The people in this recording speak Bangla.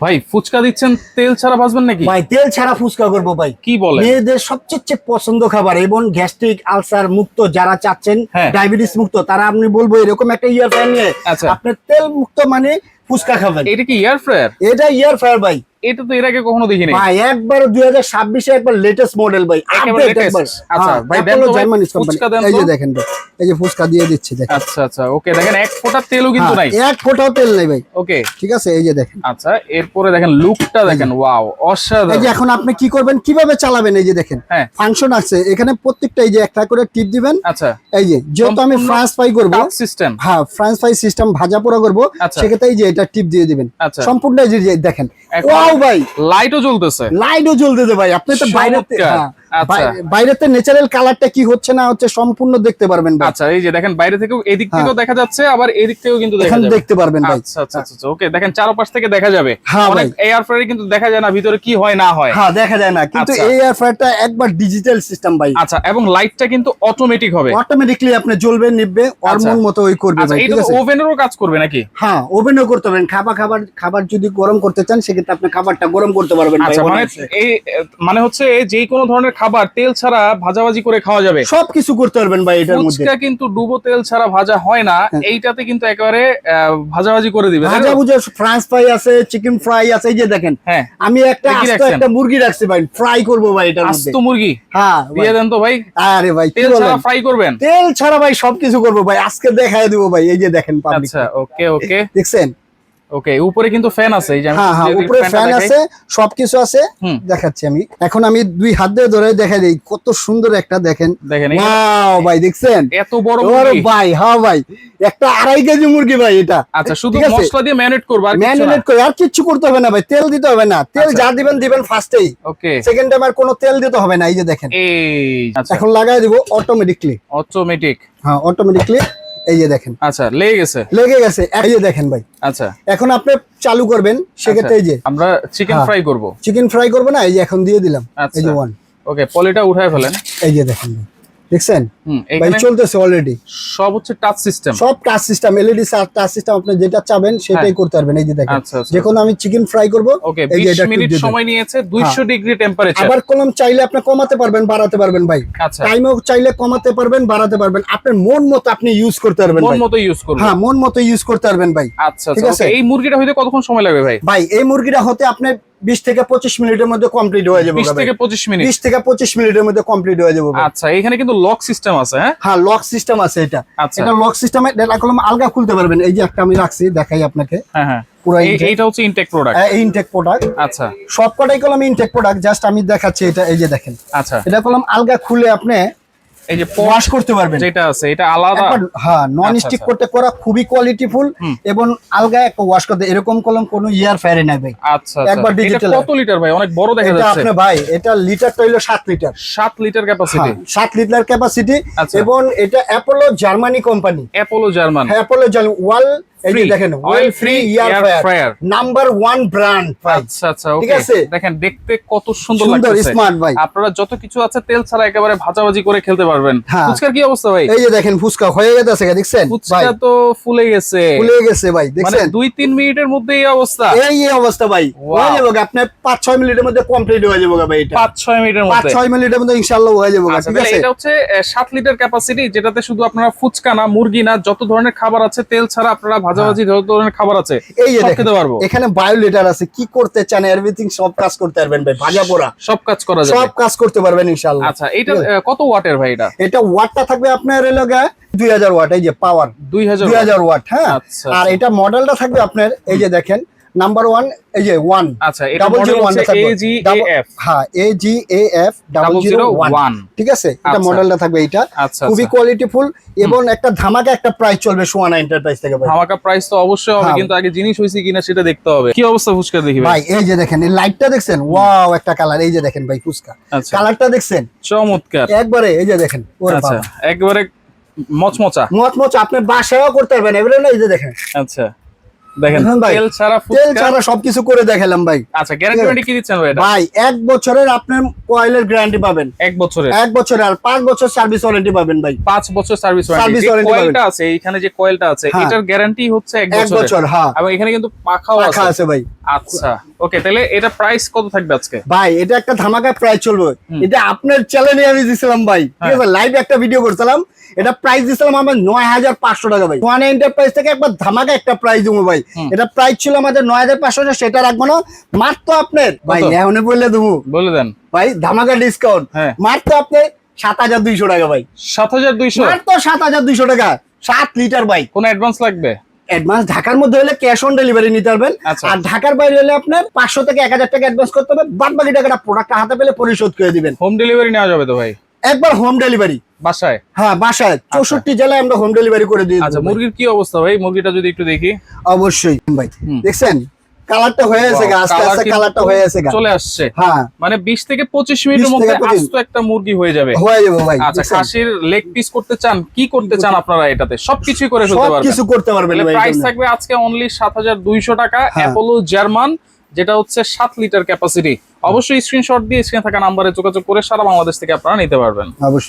ভাই ফুচকা দিচ্ছেন, তেল ছাড়া ভাজবেন নাকি? ভাই তেল ছাড়া ফুচকা করবো ভাই। কি বলেন? মেয়েদের সবচেয়ে পছন্দ খাবার এবং গ্যাস্ট্রিক আলসার মুক্ত যারা চাচ্ছেন, হ্যাঁ। ডায়াবেটিস মুক্ত, তারা আপনি বলবো এরকম একটা ইয়ার ফ্রায়ার নিয়ে আচ্ছা। আপনি তেল মুক্ত মানে ফুচকা খাবেন। এটা কি এয়ার ফ্রায়ার? এটা ইয়ার ফ্রায়ার ভাই। এটা তো এর আগে কখনো দেখিনি ভাই একবার 2026 একবার লেটেস্ট মডেল ভাই, একেবারে আপডেট একবার। latest। আচ্ছা ভাই দেন অ্যাপোলো তো ভাই, জার্মানিস কোম্পানি। ফুচকা দেন এই যে তো। দেখেন ভাই, এই যে ফুচকা দিয়ে দিচ্ছি দেখেন। আচ্ছা আচ্ছা ওকে, দেখেন এক ফোঁটা তেলও কিন্তু নাই। এক ফোঁটাও তেল নাই ভাই। ওকে ঠিক আছে, এই যে দেখেন। আচ্ছা এরপরে দেখেন লুকটা দেখেন, ওয়াও এই অসাধারণ। যে এখন আপনি কি করবেন, কিভাবে চালাবেন, এই যে দেখেন হ্যাঁ। ফাংশন আছে এখানে প্রত্যেকটা, এই যে একটা করে টিপ দিবেন। আচ্ছা এই যে যেহেতু আমি সম্পূর্ণ ফ্রান্স ফ্রাই করবো, টাচ সিস্টেম। হ্যাঁ ফ্রান্স ফ্রাই সিস্টেম ভাজা পোড়া করবো, আচ্ছা। সেক্ষেত্রে এই যে এটা টিপ দিয়ে দিবেন। আচ্ছা। সম্পূর্ণ এই যে দেখেন, এখন ওয়াও ভাই, লাইটও জ্বলতেছে। লাইটও জ্বলতেছে ভাই। আপনি তো বাইরেতে, চমৎকার। হ্যাঁ, আচ্ছা। বাইরেতে ন্যাচারাল কালারটা কি হচ্ছে না হচ্ছে সম্পূর্ণ দেখতে পারবেন ভাই। আচ্ছা এই যে দেখেন বাইরে থেকেও এদিক থেকেও দেখা যাচ্ছে, আবার এদিক থেকেও কিন্তু দেখা এখানে যাবে। দেখতে পারবেন ভাই। আচ্ছা আচ্ছা আচ্ছা ওকে, দেখেন চারপাশ থেকে দেখা যাবে। হ্যাঁ অনেক ভাই। এয়ার ফ্রায়ারে কিন্তু দেখা যায় না ভিতরে কি হয় না হয়। হ্যাঁ দেখা যায় না, কিন্তু আচ্ছা। এই এয়ার ফ্রায়ারটা একবার ডিজিটাল সিস্টেম ভাই। আচ্ছা এবং লাইটটা কিন্তু অটোমেটিক হবে। অটোমেটিকলি আপনি জ্বলবে নিভবে, ওর আচ্ছা। মন মতো ওই করবে আচ্ছা ভাই। এটা ঠিক তো আছে, ওভেনেরও কাজ করবে নাকি? হ্যাঁ ওভেনও করতে পারবেন। খাবার যদি গরম করতে চান সেক্ষেত্রে আপনি খাবারটা গরম করতে পারবেন ভাই। আচ্ছা মানে অনায়াসে। এই মানে হচ্ছে যে কোনো ধরনের খাবার তেল ছাড়া ভাজাভাজি করে খাওয়া যাবে। সবকিছু করতে পারবেন ভাই এটার মধ্যে। ফুচকা কিন্তু ডুবো তেল ছাড়া ভাজা হয় না, এইটাতে কিন্তু একেবারে ভাজাভাজি করে দিবে। তাই ভাজা তো? ভুজা ফ্রান্স ফ্রাই আছে, চিকেন ফ্রাই আছে, এই যে দেখেন হ্যাঁ আমি একটা কি আস্ত রাখছেন? একটা মুরগি রাখছি ভাই, ফ্রাই করবো ভাই এটার মধ্যে। আস্ত মুরগি হ্যাঁ দিয়ে ভাই। দেন তো ভাই। আরে ভাই কি তেল ছাড়া বলেন? ফ্রাই করবেন? তেল ছাড়া ভাই সবকিছু করবো ভাই, আজকে দেখায় দেবো ভাই। এই যে দেখেন পাবলিক, আচ্ছা ওকে ওকে দেখছেন? ওকে উপরে কিন্তু ফ্যান আছে, এই যে আমি হ্যাঁ হ্যাঁ, যদি উপরে ফ্যানটা ফ্যান দেখাই। আছে, সবকিছু আছে। হুম। দেখাচ্ছি আমি এখন, আমি দুই হাত দিয়ে ধরে দেখাই দিই কত সুন্দর একটা, দেখেন। দেখেন এই ওয়াও ভাই, দেখছেন? এত বড় ওরে মুরগি। ভাই, হ্যাঁ ভাই, একটা 2.5 কেজি মুরগি ভাই এটা। আচ্ছা শুধু ঠিক আছে? মশলা দিয়ে ম্যারিনেট করব আর কিছু না? ম্যারিনেট করে আর কিচ্ছু করতে হবে না ভাই, তেল দিতে হবে না। তেল আচ্ছা। যা দিবেন দিবেন ফার্স্টেই, ওকে সেকেন্ড টাইম আর কোনো তেল দিতে হবে না। এই যে দেখেন, এই আচ্ছা এখন লাগাই দিব অটোমেটিকলি। অটোমেটিক। হ্যাঁ অটোমেটিকলি, এই যে দেখেন আচ্ছা লেগে গেছে। লেগে গেছে। এই যে দেখেন ভাই, আচ্ছা এখন আপনি চালু করবেন, সেক্ষেত্রে এই যে আমরা চিকেন হ্যাঁ। ফ্রাই করব। চিকেন ফ্রাই করবো না, এই যে এখন দিয়ে দিলাম। আচ্ছা। এই যে ওয়ান, ওকে পলিটা উঠায় ফেলেন। এই যে দেখেন ভাই, দেখছেন হুম ভাই এখানে চলতেছে অলরেডি। সব হচ্ছে টাচ সিস্টেম। সব touch system, LED touch system, আপনি যেটা চাবেন সেটাই করতে পারবেন। এই যে দেখেন, আচ্ছা, আচ্ছা। যখন আমি চিকেন ফ্রাই করব, ওকে এই যে 20 এটা একটু মিনিট দিয়ে দেন। সময় নিয়েছে, 200 ডিগ্রি টেম্পারেচার। আবার কলম চাইলে আপনি কমাতে পারবেন, বাড়াতে পারবেন ভাই। আচ্ছা টাইমও চাইলে কমাতে পারবেন, বাড়াতে পারবেন। আপনার মন মতো আপনি ইউজ করতে পারবেন মন ভাই। মতো ইউজ করব। হ্যাঁ মন মতো ইউজ করতে পারবেন ভাই। আচ্ছা ঠিক আচ্ছা আছে? okay, এই মুরগিটা হইতে কতক্ষণ সময় লাগবে ভাই? ভাই এই মুরগিটা হতে আপনার 20 থেকে 25 মিনিটের মধ্যে কমপ্লিট হয়ে যাবে 20 থেকে 25 মিনিট। 20 থেকে 25 মিনিটের মধ্যে কমপ্লিট হয়ে যাবে ভাই। আচ্ছা এখানে কিন্তু লক সিস্টেম আছে। হ্যাঁ হ্যাঁ লক সিস্টেম আছে এটা। আচ্ছা। এটা লক সিস্টেমে ডেটা কলম আলগা খুলতে পারবেন। এই যে একটা আমি রাখছি, দেখাই আপনাকে। হ্যাঁ হ্যাঁ পুরো এইটা হচ্ছে ইনটেক প্রোডাক্ট। Intact product. আচ্ছা সব কটাই কলম ইনটেক প্রোডাক্ট, জাস্ট আমি দেখাচ্ছি এটা। এই যে দেখেন, আচ্ছা এটা কলম আলগা খুলে আপনি এই যে ওয়াশ করতে পারবেন। যেটা আছে এটা আলাদা। একবার হ্যাঁ নন আচ্ছা, স্টিক আচ্ছা। করতে করা, খুবই কোয়ালিটিফুল এবং আলগা একটা ওয়াশ করতে, এরকম কলম কোনো ইয়ার ফেয়ারে নাই ভাই। আচ্ছা আচ্ছা একবার এটা digital কত লিটার ভাই? অনেক বড় দেখা এটা যাচ্ছে। আপনি ভাই, এটা লিটারটা হইলো 7 litre. 7 litre capacity. 7 litre capacity. আচ্ছা। এবং এটা Apollo Germany company. Apollo German. হ্যাঁ অ্যাপোলো ওয়াল, এই যে Free, দেখেন oil ওয়েল ফ্রি free ইয়ার air fryer। Fryer, number 1 brand ভাই। আচ্ছা আচ্ছা ঠিক ওকে আছে? দেখেন দেখতে কত সুন্দর সুন্দর লাগছে। স্মার্ট ভাই। আপনারা যত কিছু আছে তেল ছাড়া একেবারে ভাজাভাজি করে খেলতে পারবেন। হ্যাঁ। ফুচকার কি অবস্থা ভাই? এই যে দেখেন ফুচকা হয়ে গেছে, দেখছেন ভাই? ফুচকা তো ফুলে গেছে। ফুলে গেছে ভাই, মানে দেখছেন? 2-3 মিনিটের মধ্যে এই অবস্থা। এই অবস্থা ভাই। Wow. হয়ে যাবে আপনি 5-6 মিনিটের মধ্যে কমপ্লিট হয়ে যাবে ভাই। এটা 5-6 মিনিটের মধ্যে। 5-6 মিনিটের মধ্যে ইনশাআল্লাহ হয়ে যাবে। আচ্ছা ঠিক তাহলে আছে? এটা হচ্ছে 7 লিটার ক্যাপাসিটি, যেটাতে শুধু আপনারা ফুচকা না, মুরগি না, যত ধরনের খাবার আছে তেল ছাড়া আপনারা ভাজাভাজি যত ধরনের খাবার আছে এই যে সব দেখেন, খেতে পারবো। এখানে বায়ো লিটার আছে, কি করতে চান এভরিথিং সব কাজ করতে পারবেন ভাই। ভাজা পোড়া সব কাজ করা যাবে। সব কাজ করতে পারবেন ইনশাআল্লাহ। আচ্ছা এটা কত ওয়াটের ভাই এটা? এটা ওয়াটটা থাকবে আপনার এর লগে 2000 ওয়াট, এই যে পাওয়ার 2000 ওয়াট। হ্যাঁ আচ্ছা, আর আচ্ছা। এটা মডেলটা থাকবে আপনার, এই যে দেখেন নাম্বার 1, এই যে 1। আচ্ছা এটা মডেল হচ্ছে AGAF। হ্যাঁ AGAF 001। ঠিক আছে? এটা আচ্ছা। মডেলটা থাকবে এইটা। আচ্ছা খুবই আচ্ছা। কোয়ালিটিফুল এবং একটা ধামাকা একটা প্রাইস চলবে সোয়ানা এন্টারপ্রাইজ থেকে ভাই। ধামাকা প্রাইস তো অবশ্যই হবে, হ্যাঁ। কিন্তু আগে জিনিস হইছে কিনা সেটা দেখতে হবে। কি অবস্থা ফুচকা দেখি ভাই? ভাই এই যে দেখেন, এই লাইটটা দেখছেন? ওয়াও একটা কালার। এই যে দেখেন ভাই ফুচকা আচ্ছা কালারটা দেখছেন? চমৎকার। একবারে এই যে দেখেন, ওরে আচ্ছা বাবা একবারে মচমচা। মচমচ, আপনি বাসায়ও করতে পারবেন এবারে না। এই যে দেখেন, আচ্ছা দেখেন দেখেন ভাই, তেল ছাড়া তেল ফুচকা। ছাড়া সবকিছু করে দেখালাম ভাই। আচ্ছা, গ্যারান্টি ওয়ারেন্টি কি দিচ্ছেন ভাই এটা? ভাই 1 বছরের আপনার কয়েলের গ্যারান্টি পাবেন, 1 বছরের। 1 বছরের, আর 5 বছর সার্ভিস ওয়ারেন্টি পাবেন ভাই। 5 বছর সার্ভিস Service ওয়ারেন্টি। warranty কয়েলটা আছে এখানে, যে কয়েলটা আছে হ্যাঁ। এটার গ্যারান্টি হচ্ছে 1 1 বছরের। বছর, হ্যাঁ। এবং এখানে কিন্তু পাখাও রাখা আছে। আছে ভাই। আচ্ছা, ওকে, তাহলে এটা প্রাইস কত থাকবে আজকে? ভাই এটা একটা ধামাকা প্রাইস চলবে, এটা আপনার চ্যানেলে আমি দিছিলাম ভাই, ঠিক আছে, লাইভ একটা ভিডিও করছিলাম, এটা প্রাইস দিছিলাম আমরা 9500 টাকা ভাই। ওয়ান এন্টারপ্রাইজ থেকে একবার ধামাকা একটা প্রাইস দেবো ভাই। এটা প্রাইস ছিল আমাদের 9500 টাকা, সেটা রাখবো না, মাত্র আপনার ভাই এখন বললে দেবো বলে দেন ভাই, ধামাকা ডিসকাউন্ট, হ্যাঁ। মাত্র আপনার 7200 টাকা ভাই। 7200? মাত্র 7200 টাকা, 7 লিটার ভাই। কোনো অ্যাডভান্স লাগবে? অ্যাডভান্স ঢাকার মধ্যে হলে ক্যাশ অন ডেলিভারি নিতে পারবেন, আচ্ছা। আর ঢাকার বাইরে হলে আপনার 500 থেকে 1000 টাকা অ্যাডভান্স করতে হবে, বাদ বাকি টাকাটা প্রোডাক্ট হাতে পেলে পরিশোধ করে দিবেন। হোম ডেলিভারি নেওয়া যাবে তো ভাই? একবার হোম ডেলিভারি, বাসায়? হ্যাঁ বাসায়, 64 জেলায় আমরা হোম ডেলিভারি করে দিই। আচ্ছা, মুরগির কি অবস্থা ভাই? মুরগিটা যদি একটু দেখি। অবশ্যই ভাই, দেখছেন কালারটা হয়ে আছে, আস্তে আস্তে কালারটা হয়ে আছে, চলে আসছে। হ্যাঁ মানে 20 থেকে 25 মিনিটের 20 মধ্যে থেকে 25 আস্ত একটা মুরগি হয়ে যাবে। হয়ে যাবে ভাই। আচ্ছা, খাসির লেগ পিস করতে চান, কি করতে চান আপনারা এটাতে? সবকিছুই করে ফেলতে পারবেন। সবকিছু করতে পারবেন ভাই। প্রাইস থাকবে আজকে অনলি 7200 টাকা। হ্যাঁ। অ্যাপোলো জার্মান, যেটা হচ্ছে 7 লিটার ক্যাপাসিটি। অবশ্যই স্ক্রিনশট দিয়ে স্ক্রিনে থাকা নাম্বারে যোগাযোগ করে সারা বাংলাদেশ থেকে আপনারা নিতে পারবেন। অবশ্যই।